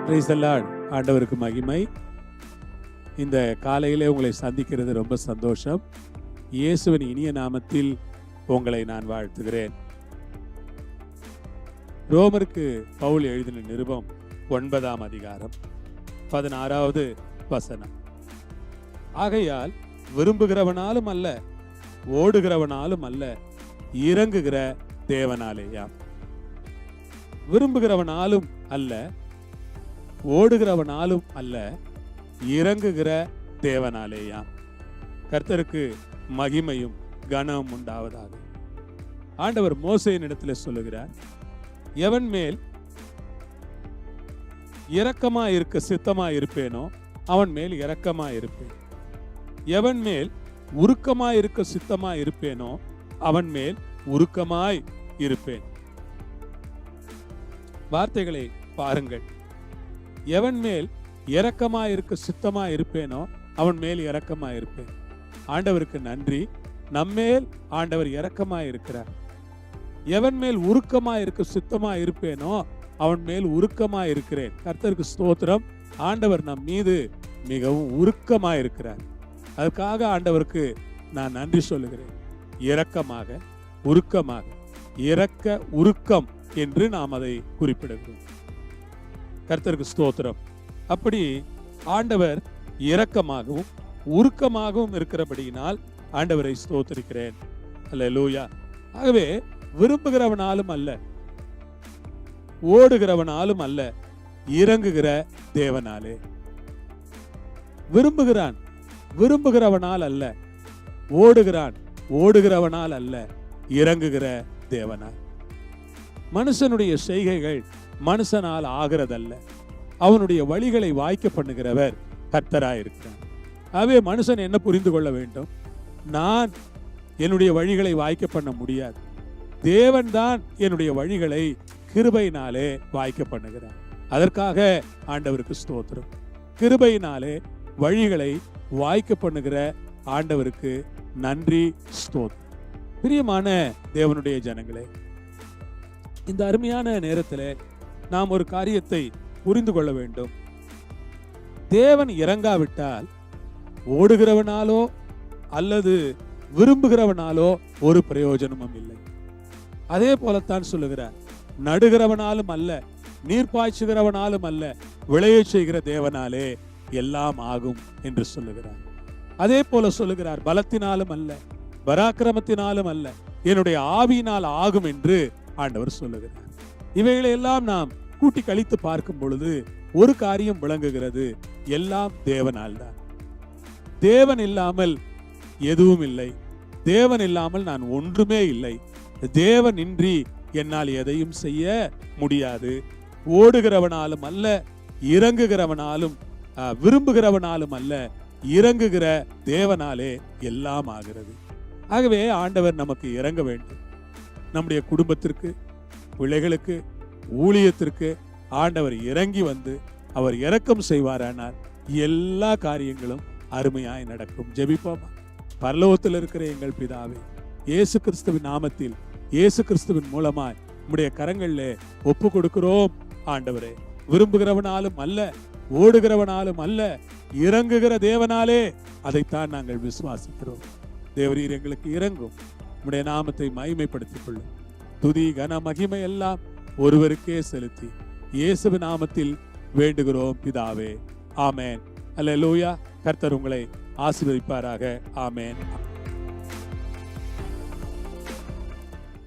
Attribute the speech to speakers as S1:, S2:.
S1: Praise the Lord. ஆண்டவருக்கு மகிமை. இந்த காலையிலே உங்களை சந்திக்கிறது ரொம்ப சந்தோஷம். இயேசுவின் இனிய நாமத்தில் உங்களை நான் வாழ்த்துகிறேன். ரோமருக்கு பவுல் எழுதின நிருபம் 9ஆம் அதிகாரம் 16வது வசனம். ஆகையால் விரும்புகிறவனாலும் அல்ல, ஓடுகிறவனாலும் அல்ல, இறங்குகிற தேவனாலேயாம். விரும்புகிறவனாலும் அல்ல, ஓடுகிறவனாலும் அல்ல, இறங்குகிற தேவனாலேயாம். கர்த்தருக்கு மகிமையும் கனமும் உண்டாவதாக. ஆண்டவர் மோசேயின் இடத்துல சொல்லுகிறார், எவன் மேல் இரக்கமா இருக்க சித்தமா இருப்பேனோ அவன் மேல் இரக்கமா இருப்பேன், எவன் மேல் உருக்கமாய் இருக்க சித்தமா இருப்பேனோ அவன் மேல் உருக்கமாய் இருப்பேன். வார்த்தைகளை பாருங்கள். எவன் மேல் இரக்கமா இருக்க சித்தமா இருப்பேனோ அவன் மேல் இரக்கமா இருப்பேன். ஆண்டவருக்கு நன்றி, நம்மேல் ஆண்டவர் இரக்கமா இருக்கிறார். எவன் மேல் உருக்கமா இருக்க சித்தமா இருப்பேனோ அவன் மேல் உருக்கமா இருக்கிறேன். கர்த்தருக்கு ஸ்தோத்திரம். ஆண்டவர் நம் மீது மிகவும் உருக்கமா இருக்கிறார். அதுக்காக ஆண்டவருக்கு நான் நன்றி சொல்லுகிறேன். இரக்கமாக, உருக்கமாக, இரக்க உருக்கம் என்று நாம் அதை குறிப்பிடுகிறோம். கர்த்தருக்கு ஸ்தோத்திரம். அப்படி ஆண்டவர் இரக்கமாகவும் உருக்கமாகவும் இருக்கிறபடியினால் ஆண்டவரை ஸ்தோத்திரிக்கிறேன். அல்லேலூயா. ஆகவே விரும்புகிறவனாலும் அல்ல, ஓடுகிறவனாலும் அல்ல, இறங்குகிற தேவனாலே. விரும்புகிறான், விரும்புகிறவனால் அல்ல, ஓடுகிறான், ஓடுகிறவனால் அல்ல, இறங்குகிற தேவனால். மனுஷனுடைய செய்கைகள் மனுஷனால் ஆகிறதல்ல, அவனுடைய வழிகளை வாய்க்க பண்ணுகிறவர் கர்த்தராயிருக்கிறார். ஆகவே மனுஷன் என்ன புரிந்து கொள்ள வேண்டும்? நான் என்னுடைய வழிகளை வாய்க்க பண்ண முடியாது, தேவன் தான் என்னுடைய வழிகளை கிருபையினாலே வாய்க்க பண்ணுகிறார். அதற்காக ஆண்டவருக்கு ஸ்தோத்திரம். கிருபையினாலே வழிகளை வாய்க்க பண்ணுகிற ஆண்டவருக்கு நன்றி, ஸ்தோத்திரம். பிரியமான தேவனுடைய ஜனங்களே, இந்த அருமையான நேரத்தில் நாம் ஒரு காரியத்தை புரிந்து கொள்ள வேண்டும். தேவன் இறங்காவிட்டால் ஓடுகிறவனாலோ அல்லது விரும்புகிறவனாலோ ஒரு பிரயோஜனமும் இல்லை. அதே போலத்தான் சொல்லுகிறார், நடுகிறவனாலும் அல்ல, நீர்ப்பாய்ச்சுகிறவனாலும் அல்ல, விளைய செய்கிற தேவனாலே எல்லாம் ஆகும் என்று சொல்லுகிறார். அதே போல சொல்லுகிறார், பலத்தினாலும் அல்ல, பராக்கிரமத்தினாலும் அல்ல, என்னுடைய ஆவியினால் ஆகும் என்று ஆண்டவர் சொல்லுகிறார். இவைகளை எல்லாம் நாம் கூட்டி கழித்து பார்க்கும் பொழுது ஒரு காரியம் விளங்குகிறது, எல்லாம் தேவனால் தான். தேவன் இல்லாமல் எதுவும் இல்லை, தேவன் இல்லாமல் நான் ஒன்றுமே இல்லை, தேவன் இன்றி என்னால் எதையும் செய்ய முடியாது. ஓடுகிறவனாலும் அல்ல, இறங்குகிறவனாலும் விரும்புகிறவனாலும் அல்ல, இறங்குகிற தேவனாலே எல்லாம் ஆகிறது. ஆகவே ஆண்டவர் நமக்கு இறங்க வேண்டும். நம்முடைய குடும்பத்திற்கு, பிள்ளைகளுக்கு, ஊழியத்திற்கு ஆண்டவர் இறங்கி வந்து அவர் இரக்கம் செய்வாரானால் எல்லா காரியங்களும் அருமையாய் நடக்கும். ஜெபிப்போமா. பரலோகத்தில் இருக்கிற எங்கள் பிதாவே, இயேசு கிறிஸ்துவின் நாமத்தில், இயேசு கிறிஸ்துவின் மூலமாய் உம்முடைய கரங்களிலே ஒப்பு கொடுக்கிறோம். ஆண்டவரே, விரும்புகிறவனாலும் அல்ல, ஓடுகிறவனாலும் அல்ல, இறங்குகிற தேவனாலே அதைத்தான் நாங்கள் விசுவாசிக்கிறோம். தேவரீர் எங்களுக்கு இறங்கும். உம்முடைய நாமத்தை மகிமைப்படுத்திக் கொள்ளும். துதி கன மகிமை எல்லாம் ஒருவருக்கே செலுத்தி இயேசுவின் நாமத்தில் வேண்டுகிறோம் பிதாவே. ஆமேன். அல்லேலூயா. கர்த்தர் உங்களை ஆசீர்வதிப்பாராக. ஆமேன்.